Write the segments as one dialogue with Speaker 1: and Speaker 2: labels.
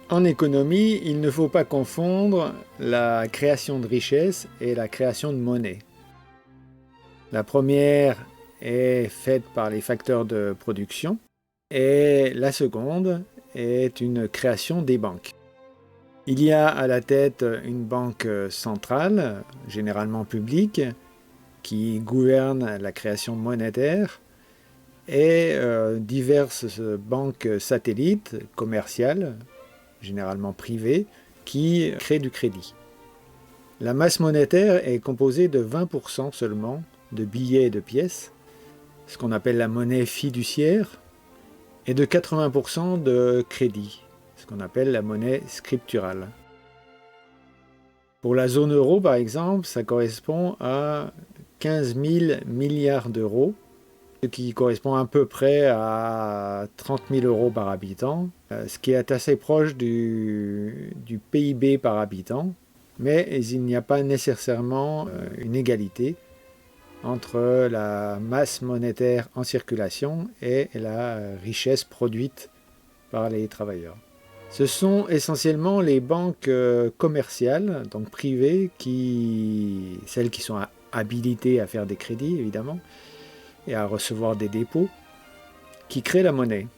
Speaker 1: En économie, il ne faut pas confondre la création de richesse et la création de monnaie. La première est faite par les facteurs de production et la seconde est une création des banques. Il y a à la tête une banque centrale, généralement publique, qui gouverne la création monétaire et diverses banques satellites commerciales, généralement privées, qui créent du crédit. La masse monétaire est composée de 20% seulement de billets et de pièces, ce qu'on appelle la monnaie fiduciaire, et de 80% de crédit, ce qu'on appelle la monnaie scripturale. Pour la zone euro, par exemple, ça correspond à 15 000 milliards d'euros, ce qui correspond à peu près à 30 000 euros par habitant, ce qui est assez proche du PIB par habitant, mais il n'y a pas nécessairement une égalité entre la masse monétaire en circulation et la richesse produite par les travailleurs. Ce sont essentiellement les banques commerciales, donc privées, celles qui sont habilitées à faire des crédits, évidemment, et à recevoir des dépôts, qui créent la monnaie.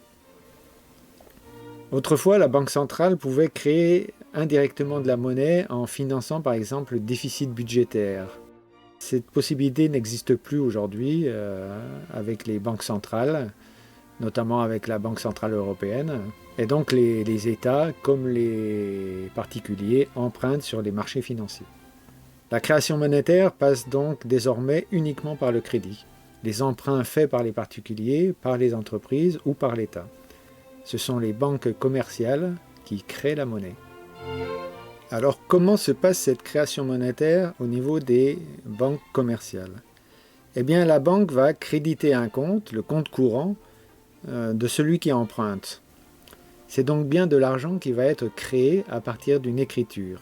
Speaker 1: Autrefois, la Banque centrale pouvait créer indirectement de la monnaie en finançant par exemple le déficit budgétaire. Cette possibilité n'existe plus aujourd'hui avec les banques centrales, notamment avec la Banque centrale européenne. Et donc les États, comme les particuliers, empruntent sur les marchés financiers. La création monétaire passe donc désormais uniquement par le crédit. Les emprunts faits par les particuliers, par les entreprises ou par l'État. Ce sont les banques commerciales qui créent la monnaie. Alors comment se passe cette création monétaire au niveau des banques commerciales? Eh bien la banque va créditer un compte, le compte courant, de celui qui emprunte. C'est donc bien de l'argent qui va être créé à partir d'une écriture.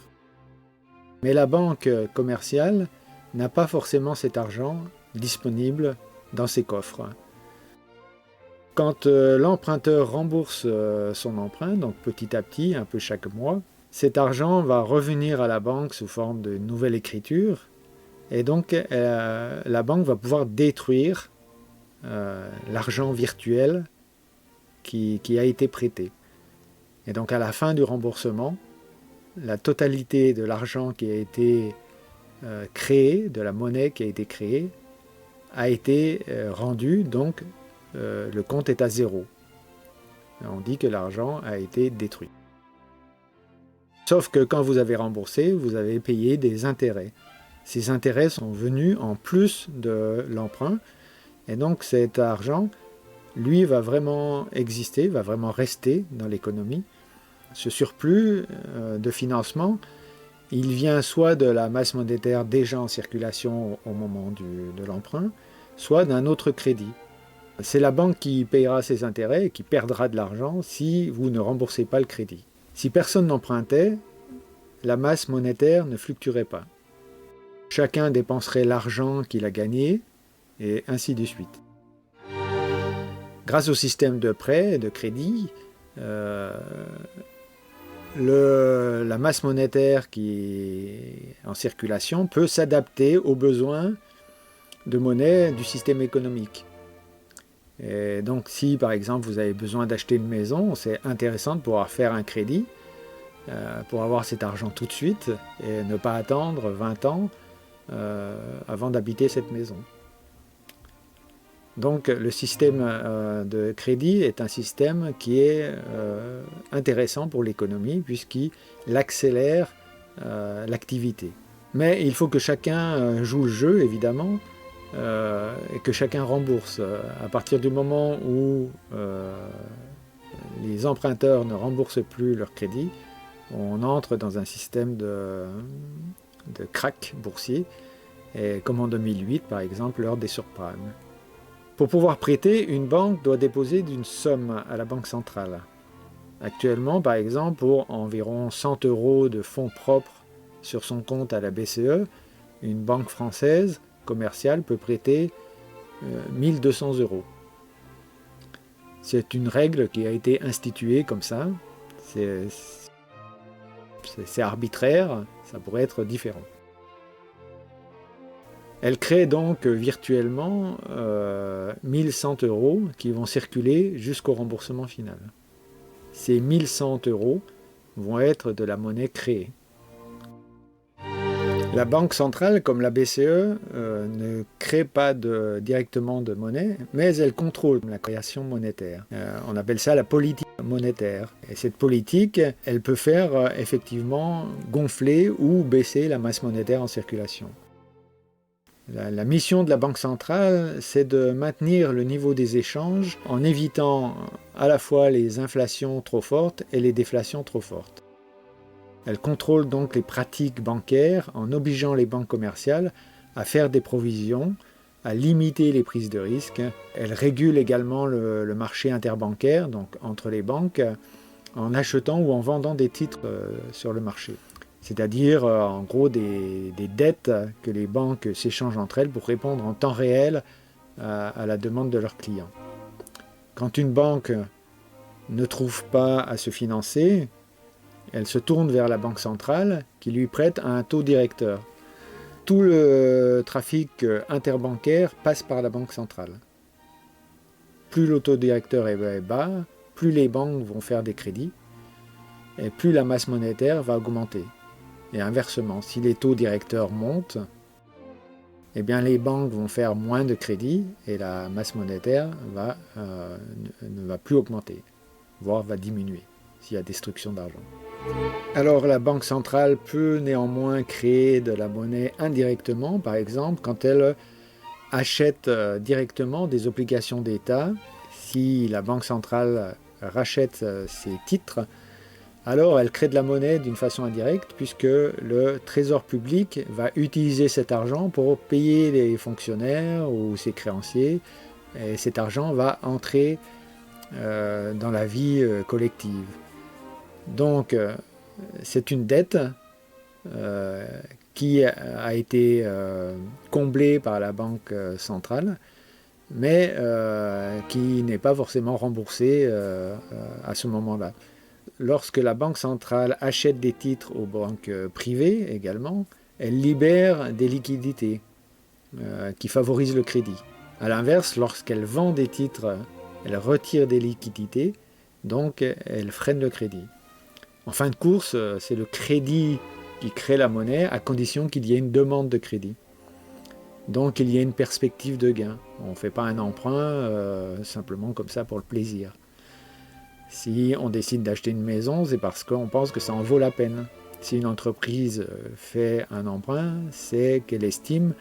Speaker 1: Mais la banque commerciale n'a pas forcément cet argent disponible dans ses coffres. Quand l'emprunteur rembourse son emprunt, donc petit à petit, un peu chaque mois, cet argent va revenir à la banque sous forme de nouvelle écriture, et donc la banque va pouvoir détruire l'argent virtuel qui a été prêté. Et donc à la fin du remboursement, la totalité de l'argent qui a été créé, de la monnaie qui a été créée, a été rendue, donc le compte est à zéro. On dit que l'argent a été détruit. Sauf que quand vous avez remboursé, vous avez payé des intérêts. Ces intérêts sont venus en plus de l'emprunt, et donc cet argent, lui, va vraiment exister, va vraiment rester dans l'économie. Ce surplus de financement, il vient soit de la masse monétaire déjà en circulation au moment de l'emprunt, soit d'un autre crédit. C'est la banque qui payera ses intérêts et qui perdra de l'argent si vous ne remboursez pas le crédit. Si personne n'empruntait, la masse monétaire ne fluctuerait pas. Chacun dépenserait l'argent qu'il a gagné, et ainsi de suite. Grâce au système de prêt et de crédit, la masse monétaire qui est en circulation peut s'adapter aux besoins de monnaie du système économique. Et donc si par exemple vous avez besoin d'acheter une maison, c'est intéressant de pouvoir faire un crédit pour avoir cet argent tout de suite et ne pas attendre 20 ans avant d'habiter cette maison. Donc le système de crédit est un système qui est intéressant pour l'économie puisqu'il accélère l'activité. Mais il faut que chacun joue le jeu, évidemment, et que chacun rembourse. À partir du moment où les emprunteurs ne remboursent plus leur crédit, on entre dans un système de krach boursier, et comme en 2008 par exemple lors des subprimes. Pour pouvoir prêter, une banque doit déposer une somme à la banque centrale. Actuellement, par exemple, pour environ 100 € de fonds propres sur son compte à la BCE, une banque française commerciale peut prêter 1 200 €. C'est une règle qui a été instituée comme ça. c'est arbitraire, ça pourrait être différent. Elle crée donc virtuellement 1100 euros qui vont circuler jusqu'au remboursement final. Ces 1100 euros vont être de la monnaie créée. La Banque centrale, comme la BCE, ne crée pas directement de monnaie, mais elle contrôle la création monétaire. On appelle ça la politique monétaire. Et cette politique, elle peut faire effectivement gonfler ou baisser la masse monétaire en circulation. La mission de la Banque centrale, c'est de maintenir le niveau des échanges en évitant à la fois les inflations trop fortes et les déflations trop fortes. Elle contrôle donc les pratiques bancaires en obligeant les banques commerciales à faire des provisions, à limiter les prises de risque. Elle régule également le marché interbancaire, donc entre les banques, en achetant ou en vendant des titres sur le marché. C'est-à-dire en gros des dettes que les banques s'échangent entre elles pour répondre en temps réel à la demande de leurs clients. Quand une banque ne trouve pas à se financer, elle se tourne vers la Banque centrale qui lui prête à un taux directeur. Tout le trafic interbancaire passe par la Banque centrale. Plus le taux directeur est bas, plus les banques vont faire des crédits et plus la masse monétaire va augmenter. Et inversement, si les taux directeurs montent, eh bien les banques vont faire moins de crédits et la masse monétaire ne va plus augmenter, voire va diminuer s'il y a destruction d'argent. Alors la Banque centrale peut néanmoins créer de la monnaie indirectement, par exemple quand elle achète directement des obligations d'État. Si la Banque centrale rachète ses titres, alors elle crée de la monnaie d'une façon indirecte puisque le trésor public va utiliser cet argent pour payer les fonctionnaires ou ses créanciers et cet argent va entrer dans la vie collective. Donc c'est une dette qui a été comblée par la Banque centrale mais qui n'est pas forcément remboursée à ce moment-là. Lorsque la Banque centrale achète des titres aux banques privées également, elle libère des liquidités qui favorisent le crédit. A l'inverse, lorsqu'elle vend des titres, elle retire des liquidités, donc elle freine le crédit. En fin de course, c'est le crédit qui crée la monnaie à condition qu'il y ait une demande de crédit. Donc il y a une perspective de gain. On ne fait pas un emprunt simplement comme ça pour le plaisir. Si on décide d'acheter une maison, c'est parce qu'on pense que ça en vaut la peine. Si une entreprise fait un emprunt, c'est qu'elle estime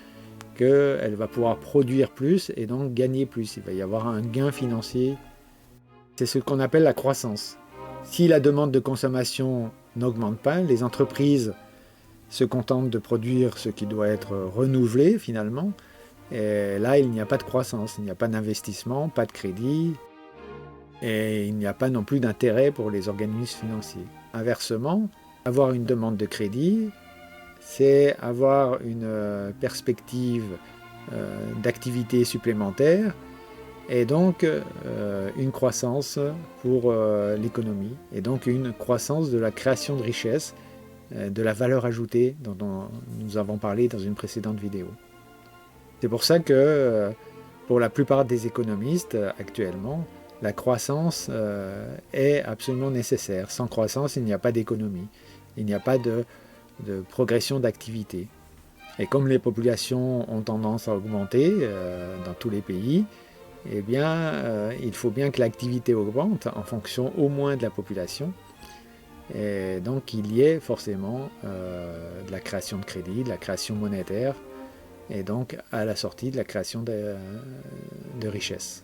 Speaker 1: qu'elle va pouvoir produire plus et donc gagner plus. Il va y avoir un gain financier. C'est ce qu'on appelle la croissance. Si la demande de consommation n'augmente pas, les entreprises se contentent de produire ce qui doit être renouvelé finalement. Et là, il n'y a pas de croissance, il n'y a pas d'investissement, pas de crédit. Et il n'y a pas non plus d'intérêt pour les organismes financiers. Inversement, avoir une demande de crédit, c'est avoir une perspective d'activité supplémentaire et donc une croissance pour l'économie et donc une croissance de la création de richesse, de la valeur ajoutée dont nous avons parlé dans une précédente vidéo. C'est pour ça que pour la plupart des économistes actuellement, la croissance est absolument nécessaire. Sans croissance, il n'y a pas d'économie. Il n'y a pas de progression d'activité. Et comme les populations ont tendance à augmenter dans tous les pays, eh bien, il faut bien que l'activité augmente en fonction au moins de la population. Et donc, il y ait forcément de la création de crédit, de la création monétaire, et donc à la sortie de la création de richesses.